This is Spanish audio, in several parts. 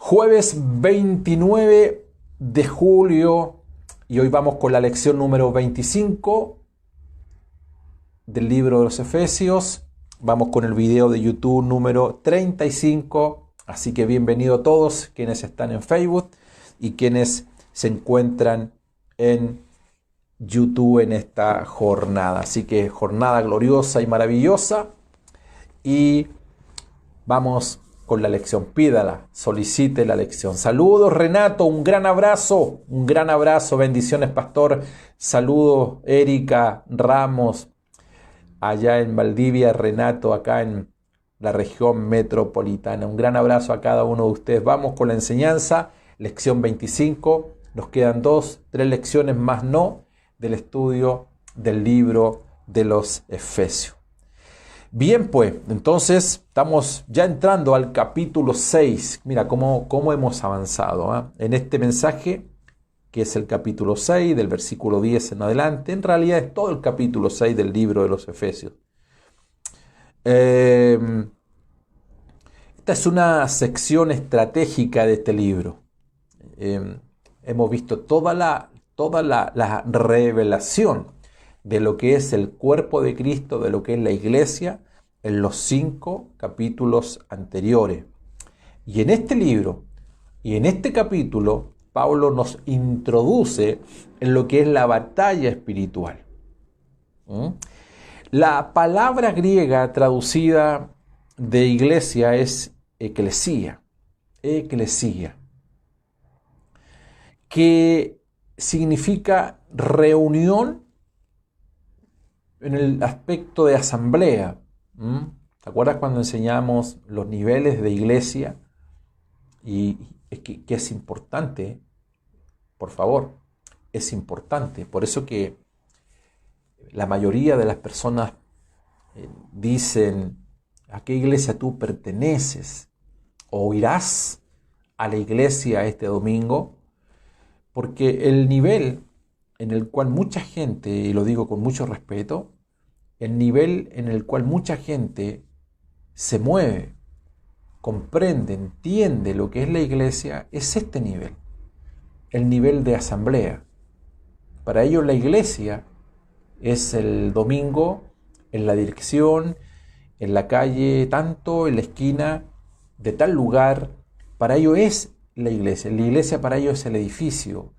Jueves 29 de julio y hoy vamos con la lección número 25 del libro de los Efesios. Vamos con el video de YouTube número 35. Así que bienvenido a todos quienes están en Facebook y quienes se encuentran en YouTube en esta jornada. Así que jornada gloriosa y maravillosa. Y vamos con la lección. Pídala, solicite la lección. Saludos Renato, un gran abrazo, bendiciones pastor. Saludos Erika Ramos, allá en Valdivia, Renato, acá en la región metropolitana. Un gran abrazo a cada uno de ustedes. Vamos con la enseñanza, lección 25. Nos quedan 2, 3 lecciones más del estudio del libro de los Efesios. Bien, pues, entonces estamos ya entrando al capítulo 6. Mira cómo hemos avanzado, ¿eh? En este mensaje, que es el capítulo 6, del versículo 10 en adelante. En realidad es todo el capítulo 6 del libro de los Efesios. Esta es una sección estratégica de este libro. Hemos visto toda la revelación de lo que es el cuerpo de Cristo, de lo que es la iglesia, en los 5 capítulos anteriores. Y en este libro, y en este capítulo, Pablo nos introduce en lo que es la batalla espiritual. La palabra griega traducida de iglesia es eclesía, que significa reunión en el aspecto de asamblea. ¿Te acuerdas cuando enseñamos los niveles de iglesia? Y es que es importante, por favor, es importante. Por eso que la mayoría de las personas dicen, ¿a qué iglesia tú perteneces? ¿O irás a la iglesia este domingo? Porque el nivel en el cual mucha gente, y lo digo con mucho respeto, el nivel en el cual mucha gente se mueve, comprende, entiende lo que es la iglesia, es este nivel, el nivel de asamblea. Para ellos la iglesia es el domingo en la dirección, en la calle, tanto en la esquina de tal lugar. Para ellos es la iglesia para ellos es el edificio,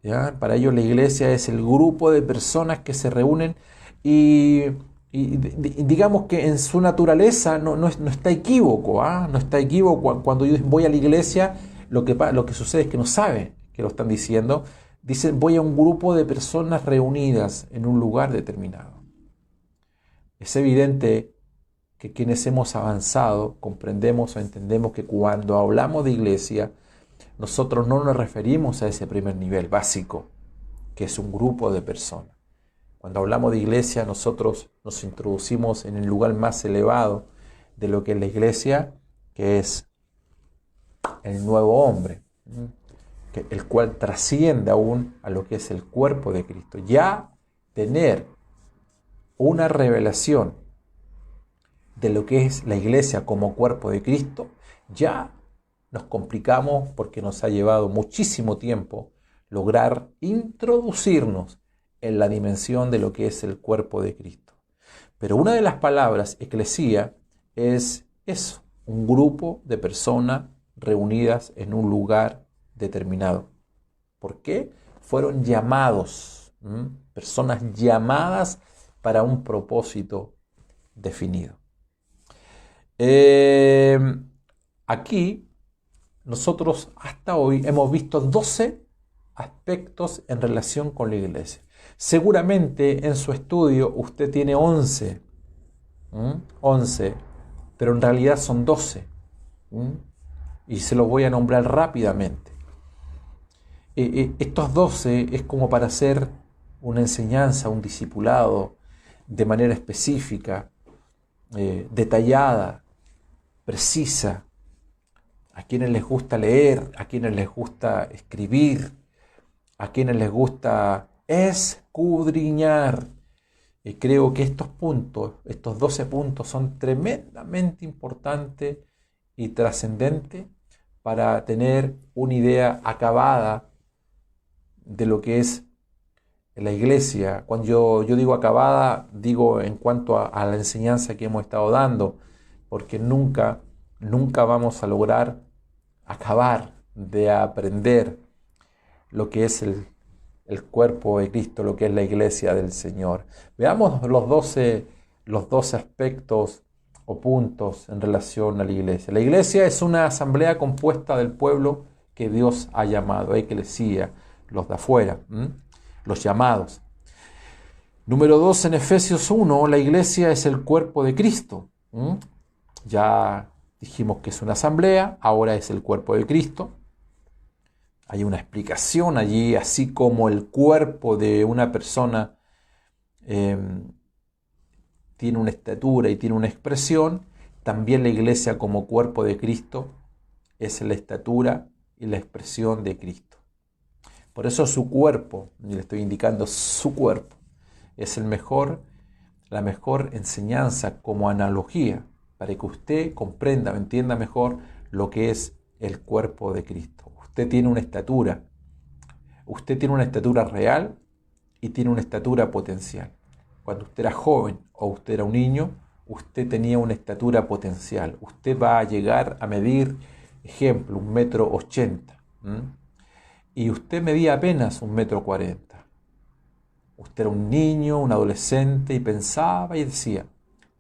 ¿ya? Para ellos la iglesia es el grupo de personas que se reúnen y digamos que en su naturaleza no está equívoco, no está equívoco. Cuando yo voy a la iglesia, lo que sucede es que no sabe que lo están diciendo. Dicen, voy a un grupo de personas reunidas en un lugar determinado. Es evidente que quienes hemos avanzado comprendemos o entendemos que cuando hablamos de iglesia, nosotros no nos referimos a ese primer nivel básico, que es un grupo de personas. Cuando hablamos de iglesia, nosotros nos introducimos en el lugar más elevado de lo que es la iglesia, que es el nuevo hombre, el cual trasciende aún a lo que es el cuerpo de Cristo. Ya tener una revelación de lo que es la iglesia como cuerpo de Cristo, ya nos complicamos porque nos ha llevado muchísimo tiempo lograr introducirnos en la dimensión de lo que es el cuerpo de Cristo. Pero una de las palabras, eclesía, es eso, un grupo de personas reunidas en un lugar determinado. ¿Por qué? Fueron llamados, personas llamadas para un propósito definido. Aquí nosotros hasta hoy hemos visto 12 aspectos en relación con la iglesia. Seguramente en su estudio usted tiene 11, pero en realidad son 12. Y se los voy a nombrar rápidamente. Estos 12 es como para hacer una enseñanza, un discipulado de manera específica, detallada, precisa, a quienes les gusta leer, a quienes les gusta escribir, a quienes les gusta escudriñar. Y creo que estos 12 puntos son tremendamente importantes y trascendentes para tener una idea acabada de lo que es la iglesia. Cuando yo digo acabada, digo en cuanto a la enseñanza que hemos estado dando, porque nunca vamos a lograr acabar de aprender lo que es el cuerpo de Cristo, lo que es la iglesia del Señor. Veamos los 12 aspectos o puntos en relación a la iglesia. La iglesia es una asamblea compuesta del pueblo que Dios ha llamado, eclesía, los de afuera, los llamados. Número 2, en Efesios 1, la iglesia es el cuerpo de Cristo. Ya dijimos que es una asamblea, ahora es el cuerpo de Cristo. Hay una explicación allí, así como el cuerpo de una persona tiene una estatura y tiene una expresión, también la iglesia como cuerpo de Cristo es la estatura y la expresión de Cristo. Por eso su cuerpo, y le estoy indicando su cuerpo, es la mejor enseñanza como analogía para que usted comprenda o entienda mejor lo que es el cuerpo de Cristo. Usted tiene una estatura real y tiene una estatura potencial. Cuando usted era joven o usted era un niño, usted tenía una estatura potencial. Usted va a llegar a medir, ejemplo, 1,80 m. Y usted medía apenas 1,40 m. Usted era un niño, un adolescente y pensaba y decía,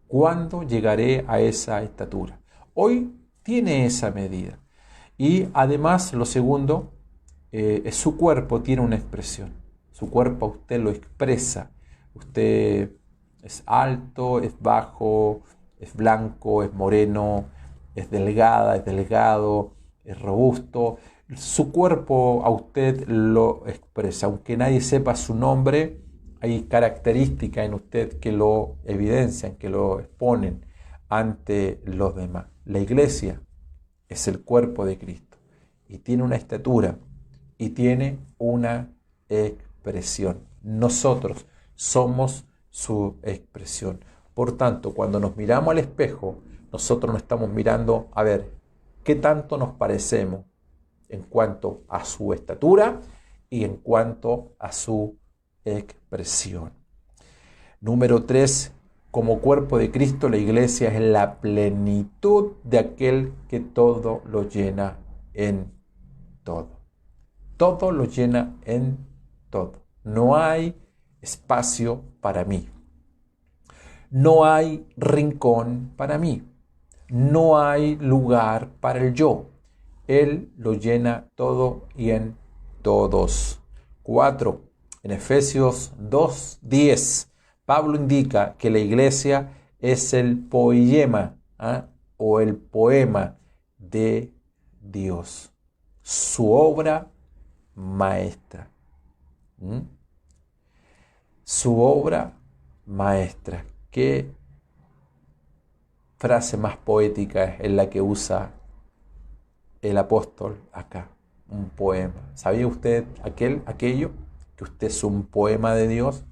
¿cuándo llegaré a esa estatura? Hoy tiene esa medida. Y además, lo segundo, su cuerpo tiene una expresión. Su cuerpo a usted lo expresa. Usted es alto, es bajo, es blanco, es moreno, es delgada, es delgado, es robusto. Su cuerpo a usted lo expresa. Aunque nadie sepa su nombre, hay características en usted que lo evidencian, que lo exponen ante los demás. La iglesia es el cuerpo de Cristo y tiene una estatura y tiene una expresión. Nosotros somos su expresión. Por tanto, cuando nos miramos al espejo, nosotros nos estamos mirando a ver qué tanto nos parecemos en cuanto a su estatura y en cuanto a su expresión. Número 3, como cuerpo de Cristo, la iglesia es la plenitud de aquel que todo lo llena en todo. Todo lo llena en todo. No hay espacio para mí. No hay rincón para mí. No hay lugar para el yo. Él lo llena todo y en todos. 4. En Efesios 2:10, Pablo indica que la iglesia es el poema o el poema de Dios, su obra maestra. Su obra maestra. ¿Qué frase más poética es la que usa el apóstol acá? Un poema. ¿Sabía usted aquello? Que usted es un poema de Dios.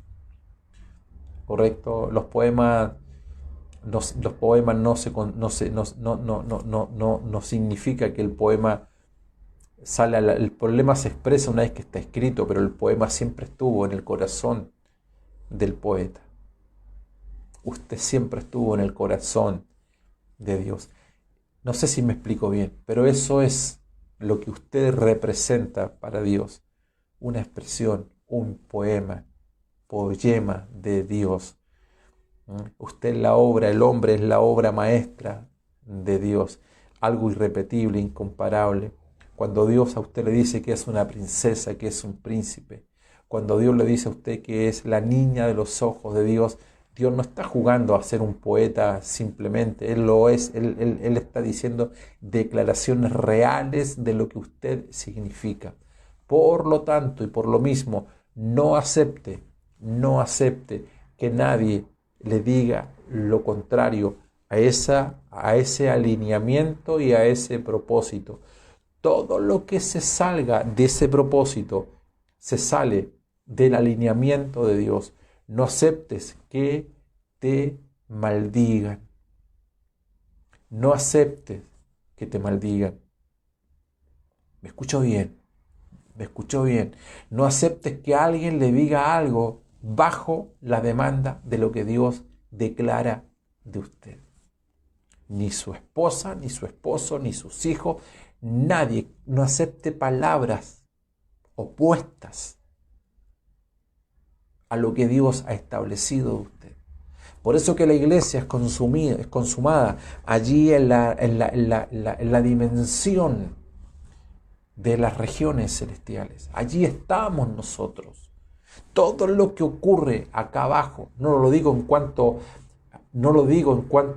¿Correcto? Los poemas no significa que el poema sale el problema se expresa una vez que está escrito, pero el poema siempre estuvo en el corazón del poeta. Usted siempre estuvo en el corazón de Dios. No sé si me explico bien, pero eso es lo que usted representa para Dios. Una expresión, un poema de Dios. Usted es la obra, el hombre es la obra maestra de Dios. Algo irrepetible, incomparable. Cuando Dios a usted le dice que es una princesa, que es un príncipe. Cuando Dios le dice a usted que es la niña de los ojos de Dios, Dios no está jugando a ser un poeta simplemente. Él lo es. Él está diciendo declaraciones reales de lo que usted significa. Por lo tanto y por lo mismo, no acepte que nadie le diga lo contrario a ese alineamiento y a ese propósito. Todo lo que se salga de ese propósito se sale del alineamiento de Dios. No aceptes que te maldigan. No aceptes que te maldigan. Me escuchó bien, me escuchó bien. No aceptes que alguien le diga algo bajo la demanda de lo que Dios declara de usted. Ni su esposa, ni su esposo, ni sus hijos, nadie. No acepte palabras opuestas a lo que Dios ha establecido de usted. Por eso que la iglesia es consumada allí en la dimensión de las regiones celestiales. Allí estamos nosotros. Todo lo que ocurre acá abajo, no lo digo en cuanto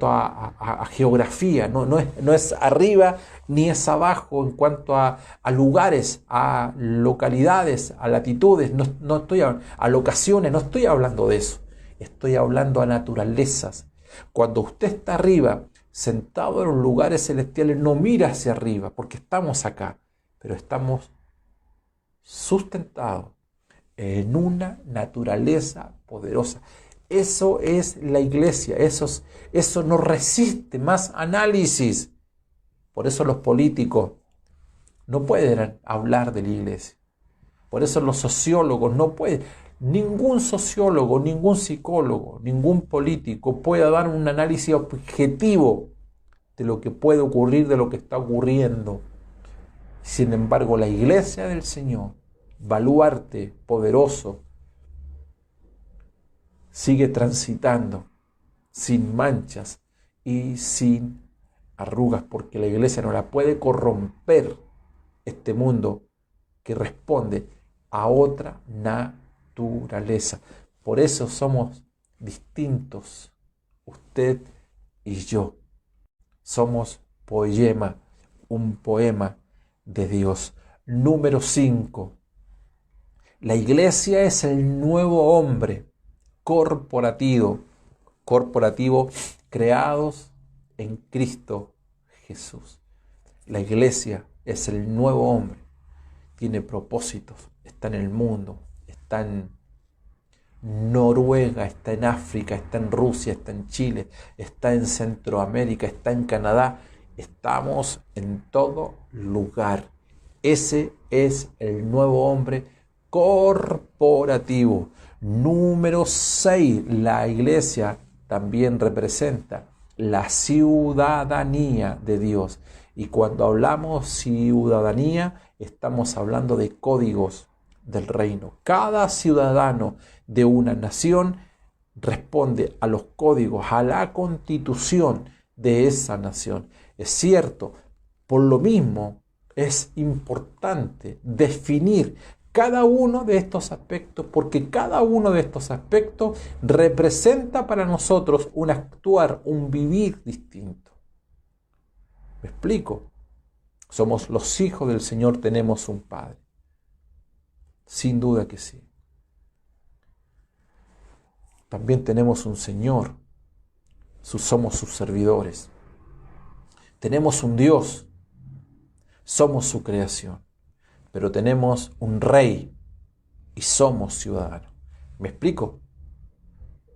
a geografía, no es arriba ni es abajo en cuanto a lugares, a localidades, a latitudes, no estoy a locaciones, no estoy hablando de eso. Estoy hablando a naturalezas. Cuando usted está arriba, sentado en los lugares celestiales, no mira hacia arriba, porque estamos acá, pero estamos sustentados en una naturaleza poderosa. Eso es la iglesia, eso no resiste más análisis. Por eso los políticos no pueden hablar de la iglesia. Por eso los sociólogos no pueden. Ningún sociólogo, ningún psicólogo, ningún político puede dar un análisis objetivo de lo que puede ocurrir, de lo que está ocurriendo. Sin embargo, la iglesia del Señor, baluarte poderoso, sigue transitando sin manchas y sin arrugas, porque la iglesia no la puede corromper este mundo que responde a otra naturaleza. Por eso somos distintos, usted y yo. Somos poema, un poema de Dios. Número 5. La iglesia es el nuevo hombre corporativo, creados en Cristo Jesús. La iglesia es el nuevo hombre. Tiene propósitos, está en el mundo, está en Noruega, está en África, está en Rusia, está en Chile, está en Centroamérica, está en Canadá. Estamos en todo lugar. Ese es el nuevo hombre corporativo. Número 6. La iglesia también representa la ciudadanía de Dios. Y cuando hablamos ciudadanía, estamos hablando de códigos del reino. Cada ciudadano de una nación responde a los códigos, a la constitución de esa nación. Es cierto, por lo mismo es importante definir cada uno de estos aspectos, porque cada uno de estos aspectos representa para nosotros un actuar, un vivir distinto. ¿Me explico? Somos los hijos del Señor, tenemos un Padre. Sin duda que sí. También tenemos un Señor. Somos sus servidores. Tenemos un Dios. Somos su creación. Pero tenemos un Rey y somos ciudadanos. ¿Me explico?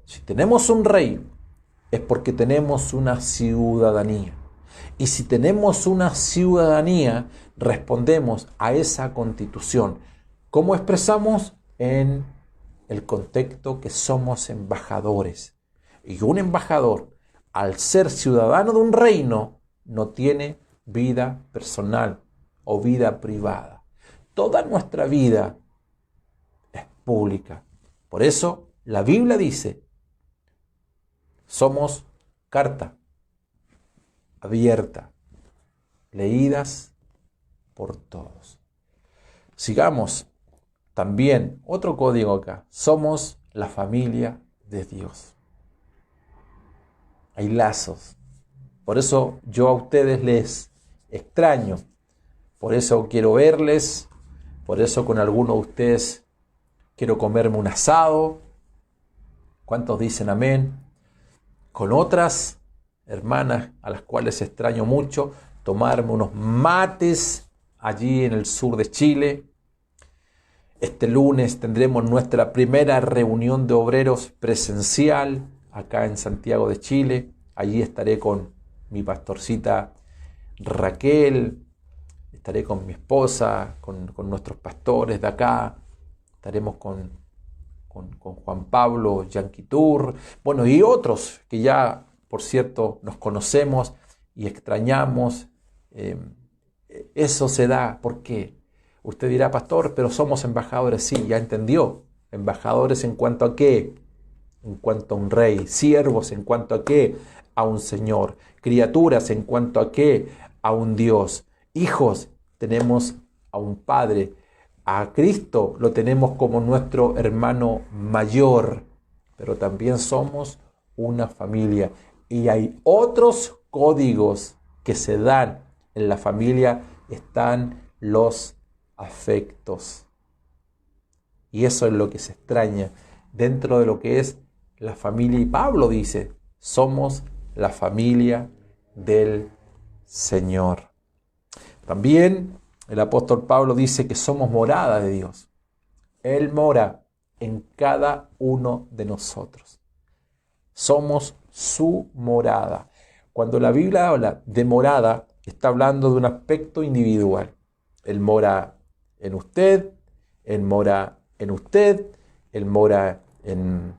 Si tenemos un Rey es porque tenemos una ciudadanía. Y si tenemos una ciudadanía, respondemos a esa constitución. ¿Cómo expresamos? En el contexto que somos embajadores. Y un embajador, al ser ciudadano de un reino, no tiene vida personal o vida privada. Toda nuestra vida es pública. Por eso la Biblia dice, somos carta abierta, leídas por todos. Sigamos también otro código acá. Somos la familia de Dios. Hay lazos. Por eso yo a ustedes les extraño. Por eso quiero verles. Por eso con algunos de ustedes quiero comerme un asado. ¿Cuántos dicen amén? Con otras hermanas a las cuales extraño mucho, tomarme unos mates allí en el sur de Chile. Este lunes tendremos nuestra primera reunión de obreros presencial acá en Santiago de Chile. Allí estaré con mi pastorcita Raquel, estaré con mi esposa, con nuestros pastores de acá, estaremos con Juan Pablo Yanquitur, bueno, y otros que ya, por cierto, nos conocemos y extrañamos. Eso se da, ¿por qué? Usted dirá, pastor, pero somos embajadores. Sí, ya entendió. Embajadores en cuanto a qué, en cuanto a un rey. Siervos en cuanto a qué, a un Señor. Criaturas en cuanto a qué, a un Dios. Hijos, tenemos a un Padre. A Cristo lo tenemos como nuestro hermano mayor, pero también somos una familia. Y hay otros códigos que se dan en la familia, están los afectos. Y eso es lo que se extraña dentro de lo que es la familia. Y Pablo dice, somos la familia del Señor. También el apóstol Pablo dice que somos morada de Dios. Él mora en cada uno de nosotros. Somos su morada. Cuando la Biblia habla de morada, está hablando de un aspecto individual. Él mora en usted, Él mora en usted, Él mora en,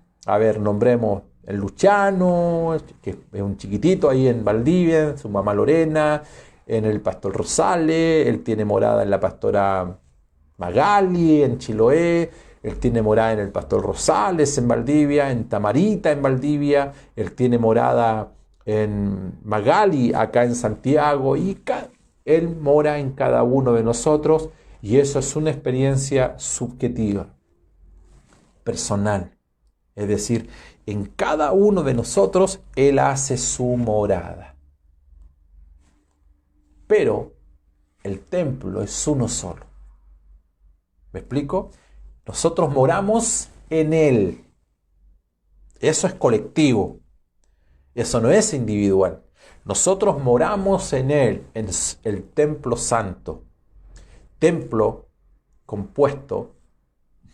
nombremos el Luciano, que es un chiquitito ahí en Valdivia, su mamá Lorena, en el pastor Rosales, él tiene morada en la pastora Magali, en Chiloé, él tiene morada en el pastor Rosales, en Valdivia, en Tamarita, en Valdivia, él tiene morada en Magali, acá en Santiago, y él mora en cada uno de nosotros, y eso es una experiencia subjetiva, personal. Es decir, en cada uno de nosotros Él hace su morada. Pero el templo es uno solo. ¿Me explico? Nosotros moramos en Él. Eso es colectivo. Eso no es individual. Nosotros moramos en Él, en el templo santo. Templo compuesto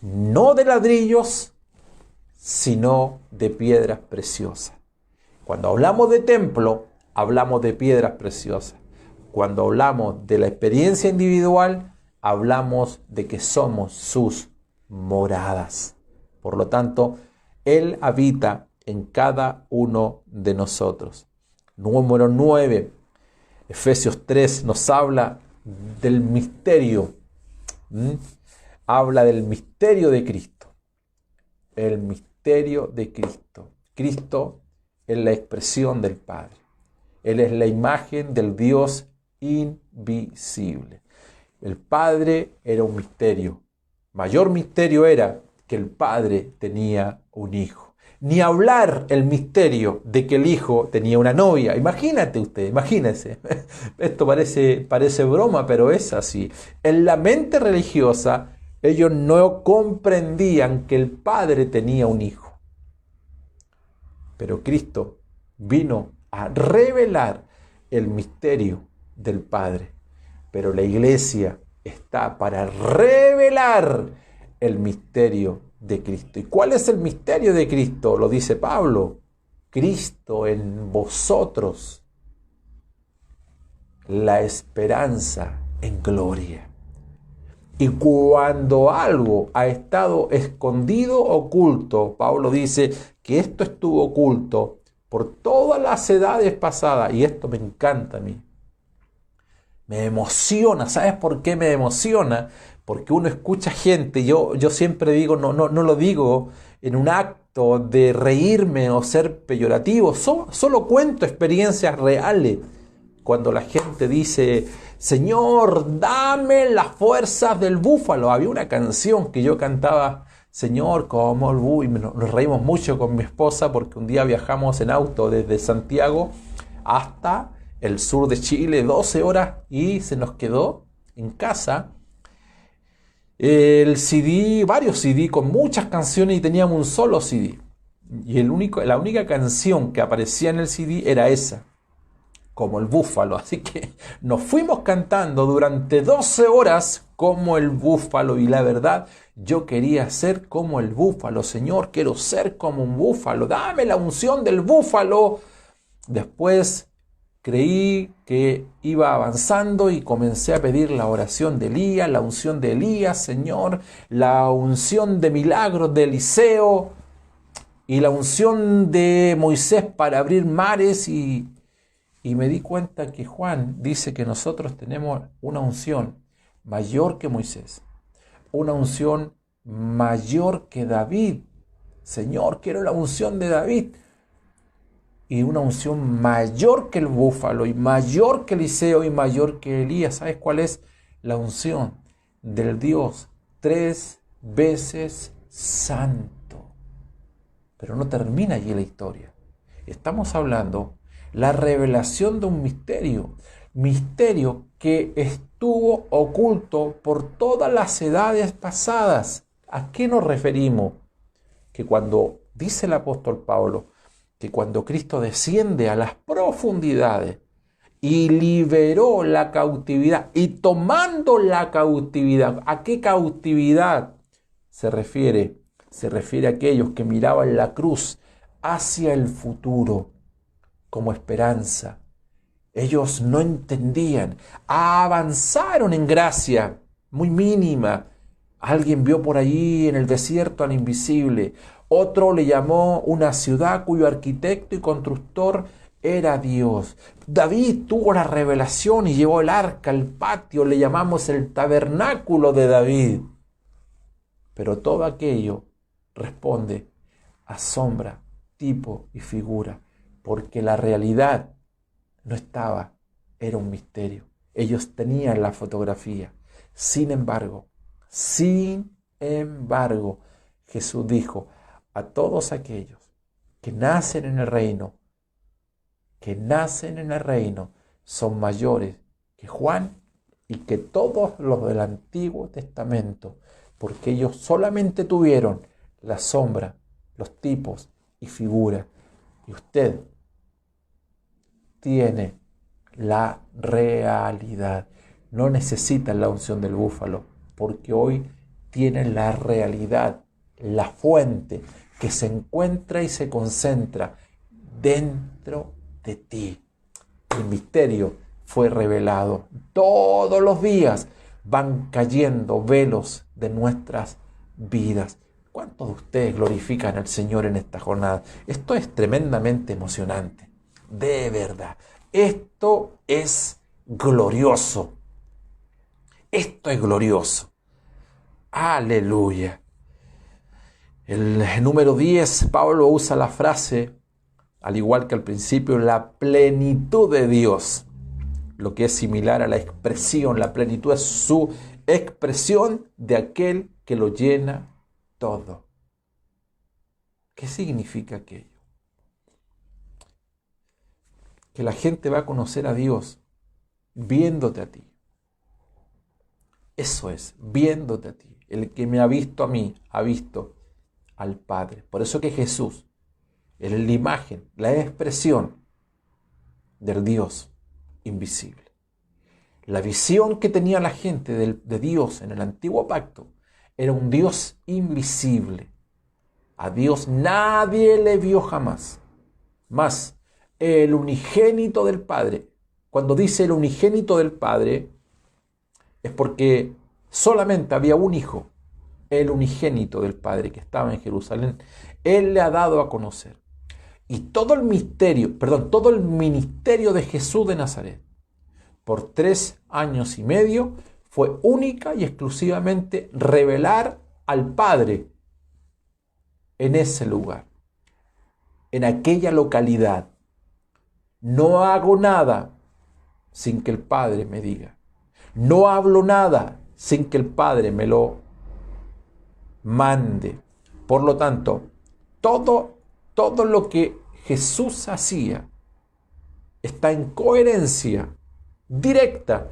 no de ladrillos, sino de piedras preciosas. Cuando hablamos de templo, hablamos de piedras preciosas. Cuando hablamos de la experiencia individual, hablamos de que somos sus moradas. Por lo tanto, Él habita en cada uno de nosotros. Número 9, Efesios 3 nos habla del misterio. Habla del misterio de Cristo. El misterio de Cristo. Cristo es la expresión del Padre. Él es la imagen del Dios invisible. El Padre era un misterio. Mayor misterio era que el Padre tenía un hijo. Ni hablar el misterio de que el hijo tenía una novia. Imagínate usted, imagínese. Esto parece broma, pero es así. En la mente religiosa, ellos no comprendían que el Padre tenía un hijo. Pero Cristo vino a revelar el misterio del Padre. Pero la iglesia está para revelar el misterio de Cristo. ¿Y cuál es el misterio de Cristo? Lo dice Pablo. Cristo en vosotros, la esperanza en gloria. Y cuando algo ha estado escondido, oculto, Pablo dice que esto estuvo oculto por todas las edades pasadas. Y esto me encanta a mí. Me emociona. ¿Sabes por qué me emociona? Porque uno escucha gente, yo siempre digo, no lo digo en un acto de reírme o ser peyorativo, solo cuento experiencias reales. Cuando la gente dice, Señor, dame las fuerzas del búfalo. Había una canción que yo cantaba, Señor, como el búfalo, y nos reímos mucho con mi esposa porque un día viajamos en auto desde Santiago hasta el sur de Chile, 12 horas, y se nos quedó en casa el CD, varios CD con muchas canciones, y teníamos un solo CD. Y la única canción que aparecía en el CD era esa, como el búfalo. Así que nos fuimos cantando durante 12 horas como el búfalo. Y la verdad, yo quería ser como el búfalo. Señor, quiero ser como un búfalo. Dame la unción del búfalo. Después creí que iba avanzando y comencé a pedir la oración de Elías, la unción de Elías, Señor, la unción de milagros de Eliseo y la unción de Moisés para abrir mares y me di cuenta que Juan dice que nosotros tenemos una unción mayor que Moisés, una unción mayor que David. Señor, quiero la unción de David. Y una unción mayor que el búfalo, y mayor que Eliseo, y mayor que Elías. ¿Sabes cuál es? La unción del Dios 3 veces santo. Pero no termina allí la historia. Estamos hablando la revelación de un misterio que estuvo oculto por todas las edades pasadas. ¿A qué nos referimos? Que cuando dice el apóstol Pablo, que cuando Cristo desciende a las profundidades y liberó la cautividad, y tomando la cautividad, ¿a qué cautividad se refiere? Se refiere a aquellos que miraban la cruz hacia el futuro como esperanza. Ellos no entendían, avanzaron en gracia muy mínima. Alguien vio por allí en el desierto al invisible. Otro le llamó una ciudad cuyo arquitecto y constructor era Dios. David tuvo la revelación y llevó el arca al patio. Le llamamos el tabernáculo de David. Pero todo aquello responde a sombra, tipo y figura. Porque la realidad no estaba, era un misterio. Ellos tenían la fotografía. Sin embargo, Jesús dijo a todos aquellos que nacen en el reino, son mayores que Juan y que todos los del Antiguo Testamento, porque ellos solamente tuvieron la sombra, los tipos y figuras. Y usted tiene la realidad. No necesita la unción del búfalo, porque hoy tiene la realidad, la fuente que se encuentra y se concentra dentro de ti. El misterio fue revelado. Todos los días van cayendo velos de nuestras vidas. ¿Cuántos de ustedes glorifican al Señor en esta jornada? Esto es tremendamente emocionante. De verdad. Esto es glorioso. Esto es glorioso. Aleluya. El número 10, Pablo usa la frase, al igual que al principio, la plenitud de Dios. Lo que es similar a la expresión. La plenitud es su expresión de aquel que lo llena todo. ¿Qué significa aquello? Que la gente va a conocer a Dios viéndote a ti. Eso es, viéndote a ti. El que me ha visto a mí, ha visto al Padre. Por eso que Jesús es la imagen, la expresión del Dios invisible. La visión que tenía la gente de Dios en el antiguo pacto era un Dios invisible. A Dios nadie le vio jamás. Más, el unigénito del Padre. Cuando dice el unigénito del Padre, es porque solamente había un hijo, el unigénito del Padre que estaba en Jerusalén. Él le ha dado a conocer. Y todo el ministerio de Jesús de Nazaret, por 3 años y medio, fue única y exclusivamente revelar al Padre en ese lugar, en aquella localidad. No hago nada sin que el Padre me diga. No hablo nada sin que el Padre me lo mande. Por lo tanto, todo lo que Jesús hacía está en coherencia directa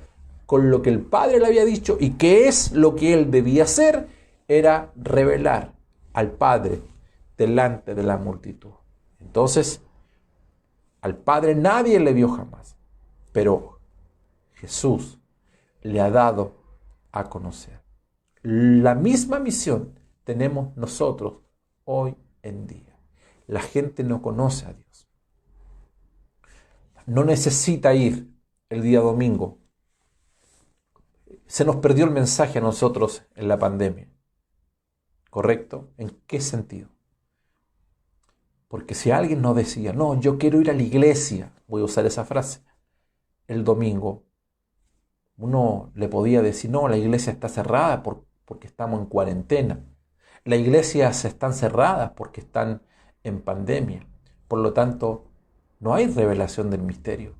con lo que el Padre le había dicho, y que es lo que él debía hacer, era revelar al Padre delante de la multitud. Entonces, al Padre nadie le vio jamás, pero Jesús le ha dado a conocer. La misma misión tenemos nosotros hoy en día. La gente no conoce a Dios. no necesita ir el día domingo. Se nos perdió el mensaje a nosotros en la pandemia. ¿Correcto? ¿En qué sentido? Porque si alguien nos decía, no, yo quiero ir a la iglesia, voy a usar esa frase, el domingo, uno le podía decir, no, la iglesia está cerrada porque estamos en cuarentena. Las iglesias están cerradas porque están en pandemia. Por lo tanto, no hay revelación del misterio.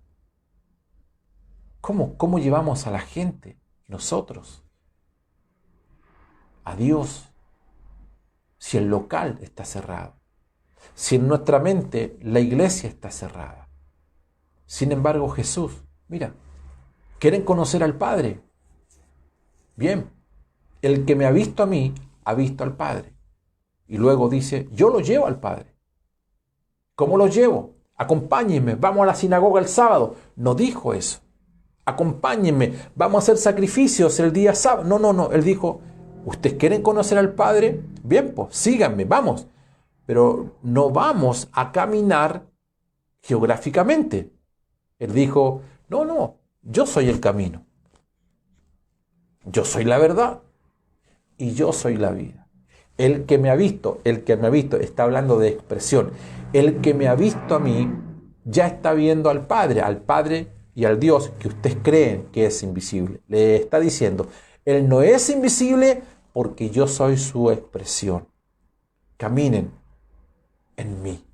¿Cómo llevamos a la gente, nosotros, a Dios, si el local está cerrado? Si en nuestra mente la iglesia está cerrada. Sin embargo, Jesús, mira, ¿quieren conocer al Padre? Bien, el que me ha visto a mí, ha visto al Padre. Y luego dice, yo lo llevo al Padre. ¿Cómo lo llevo? Acompáñenme, vamos a la sinagoga el sábado. No dijo eso. Acompáñenme, vamos a hacer sacrificios el día sábado. No. Él dijo, ¿ustedes quieren conocer al Padre? Bien, pues síganme, vamos. Pero no vamos a caminar geográficamente. Él dijo, no, yo soy el camino. Yo soy la verdad. Y yo soy la vida. El que me ha visto, está hablando de expresión. El que me ha visto a mí, ya está viendo al Padre y al Dios que ustedes creen que es invisible. Le está diciendo, Él no es invisible porque yo soy su expresión. Caminen en mí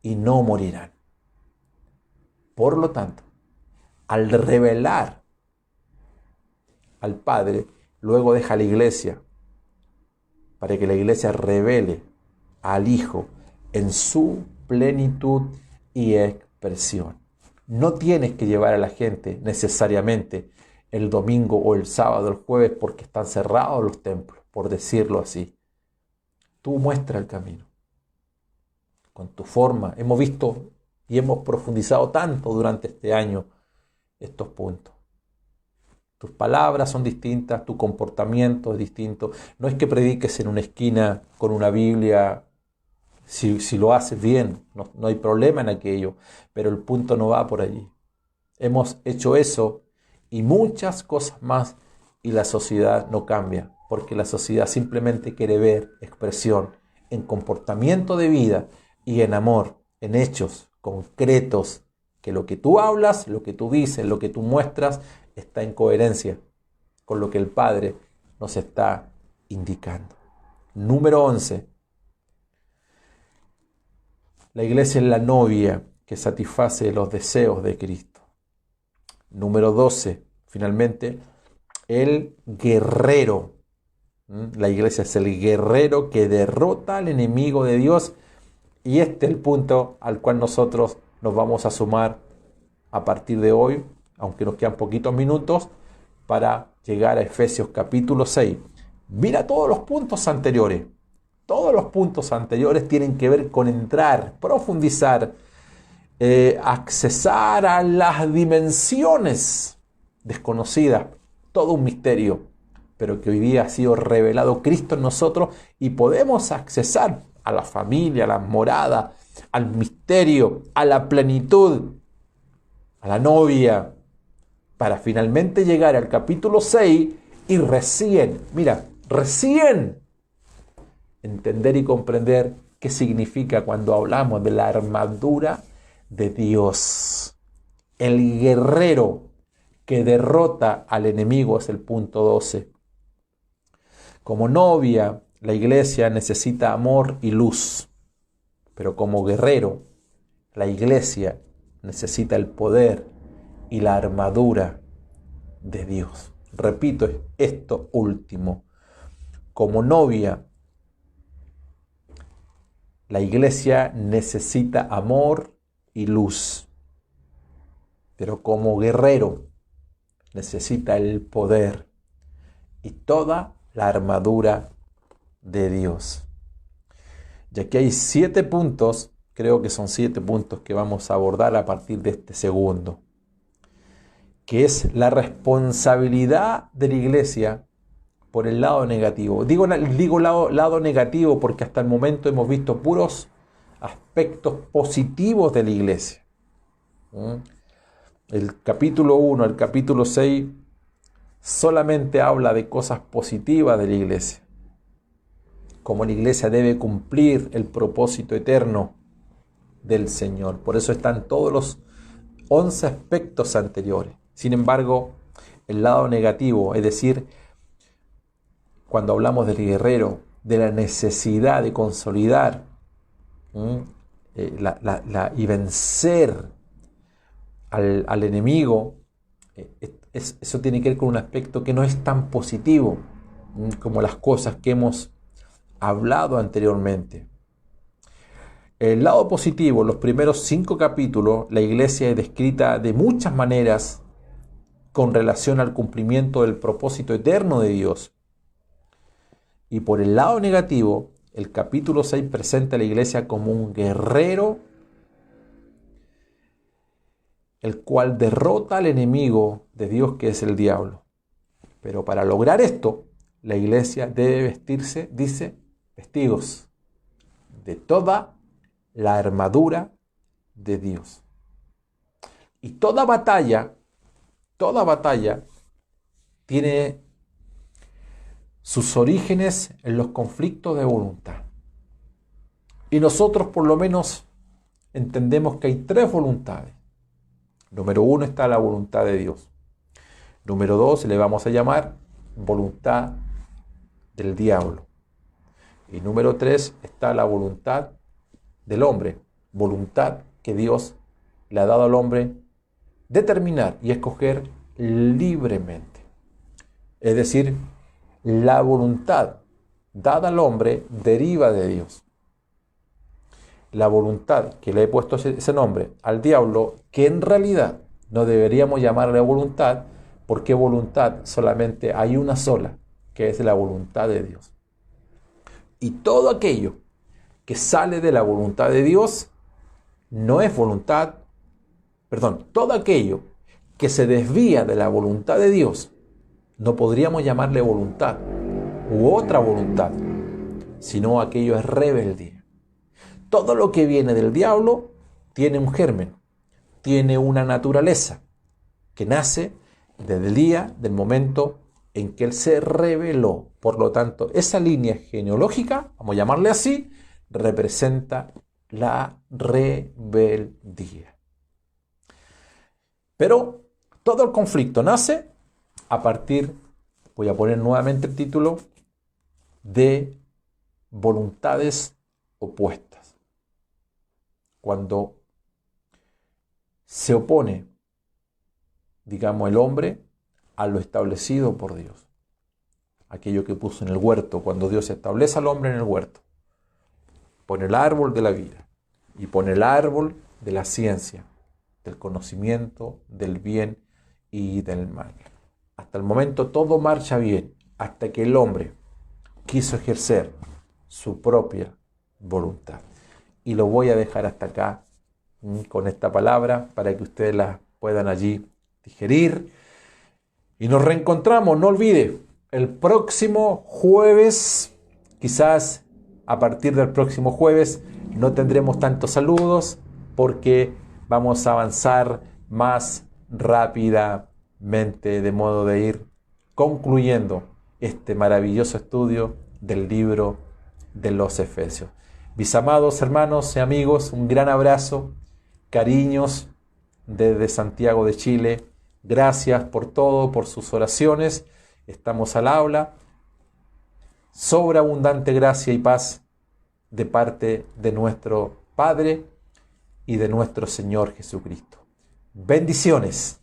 y no morirán. Por lo tanto, al revelar al Padre, luego deja a la iglesia para que la iglesia revele al Hijo en su plenitud y expresión. No tienes que llevar a la gente necesariamente el domingo o el sábado o el jueves porque están cerrados los templos, por decirlo así. Tú muestra el camino. Con tu forma, hemos visto y hemos profundizado tanto durante este año estos puntos. Tus palabras son distintas, tu comportamiento es distinto. No es que prediques en una esquina con una Biblia, si lo haces bien, no hay problema en aquello, pero el punto no va por allí. Hemos hecho eso y muchas cosas más y la sociedad no cambia, porque la sociedad simplemente quiere ver expresión en comportamiento de vida y en amor, en hechos concretos, que lo que tú hablas, lo que tú dices, lo que tú muestras, está en coherencia con lo que el Padre nos está indicando. Número 11. La iglesia es la novia que satisface los deseos de Cristo. Número 12. Finalmente, el guerrero. La iglesia es el guerrero que derrota al enemigo de Dios. Y este es el punto al cual nosotros nos vamos a sumar a partir de hoy, aunque nos quedan poquitos minutos, para llegar a Efesios capítulo 6. Mira todos los puntos anteriores. Todos los puntos anteriores tienen que ver con entrar, profundizar, accesar a las dimensiones desconocidas. Todo un misterio, pero que hoy día ha sido revelado Cristo en nosotros y podemos accesar a la familia, a la morada, al misterio, a la plenitud, a la novia, para finalmente llegar al capítulo 6 y recién entender y comprender qué significa cuando hablamos de la armadura de Dios. El guerrero que derrota al enemigo es el punto 12. Como novia, la iglesia necesita amor y luz, pero como guerrero, la iglesia necesita el poder y la armadura de Dios. Repito esto último. Como novia, la iglesia necesita amor y luz, pero como guerrero necesita el poder y toda la armadura de Dios. Y aquí hay 7 puntos, creo que son 7 puntos que vamos a abordar a partir de este segundo, que es la responsabilidad de la iglesia por el lado negativo. Digo lado negativo porque hasta el momento hemos visto puros aspectos positivos de la iglesia. ¿Mm? El capítulo 1 al capítulo 6 solamente habla de cosas positivas de la iglesia, como la iglesia debe cumplir el propósito eterno del Señor. Por eso están todos los 11 aspectos anteriores. Sin embargo, el lado negativo, es decir, cuando hablamos del guerrero, de la necesidad de consolidar y vencer al enemigo, eso tiene que ver con un aspecto que no es tan positivo como las cosas que hemos hablado anteriormente. El lado positivo, los primeros 5 capítulos, la iglesia es descrita de muchas maneras con relación al cumplimiento del propósito eterno de Dios. Y por el lado negativo, el capítulo 6 presenta a la iglesia como un guerrero, el cual derrota al enemigo de Dios, que es el diablo. Pero para lograr esto, la iglesia debe vestirse, dice, vestidos de toda la armadura de Dios. Y toda batalla tiene sus orígenes en los conflictos de voluntad. Y nosotros por lo menos entendemos que hay 3 voluntades. Número 1 está la voluntad de Dios. Número 2 le vamos a llamar voluntad del diablo. Y número 3 está la voluntad del hombre, voluntad que Dios le ha dado al hombre determinar y escoger libremente. Es decir, la voluntad dada al hombre deriva de Dios. La voluntad que le he puesto ese nombre al diablo, que en realidad no deberíamos llamarle voluntad, porque voluntad solamente hay una sola, que es la voluntad de Dios. Y todo aquello que sale de la voluntad de Dios no es voluntad, todo aquello que se desvía de la voluntad de Dios, no podríamos llamarle voluntad u otra voluntad, sino aquello es rebeldía. Todo lo que viene del diablo tiene un germen, tiene una naturaleza que nace desde el día, del momento en que él se rebeló. Por lo tanto, esa línea genealógica, vamos a llamarle así, representa la rebeldía. Pero todo el conflicto nace a partir, voy a poner nuevamente el título, de voluntades opuestas. Cuando se opone, digamos, el hombre a lo establecido por Dios. Aquello que puso en el huerto, cuando Dios establece al hombre en el huerto, pone el árbol de la vida y pone el árbol de la ciencia, del conocimiento, del bien y del mal. Hasta el momento todo marcha bien, hasta que el hombre quiso ejercer su propia voluntad. Y lo voy a dejar hasta acá con esta palabra para que ustedes la puedan allí digerir. Y nos reencontramos, no olvide, el próximo jueves, quizás a partir del próximo jueves no tendremos tantos saludos porque vamos a avanzar más rápidamente, de modo de ir concluyendo este maravilloso estudio del libro de los Efesios. Mis amados hermanos y amigos, un gran abrazo, cariños desde Santiago de Chile. Gracias por todo, por sus oraciones. Estamos al habla. Sobreabundante gracia y paz de parte de nuestro Padre y de nuestro Señor Jesucristo. Bendiciones.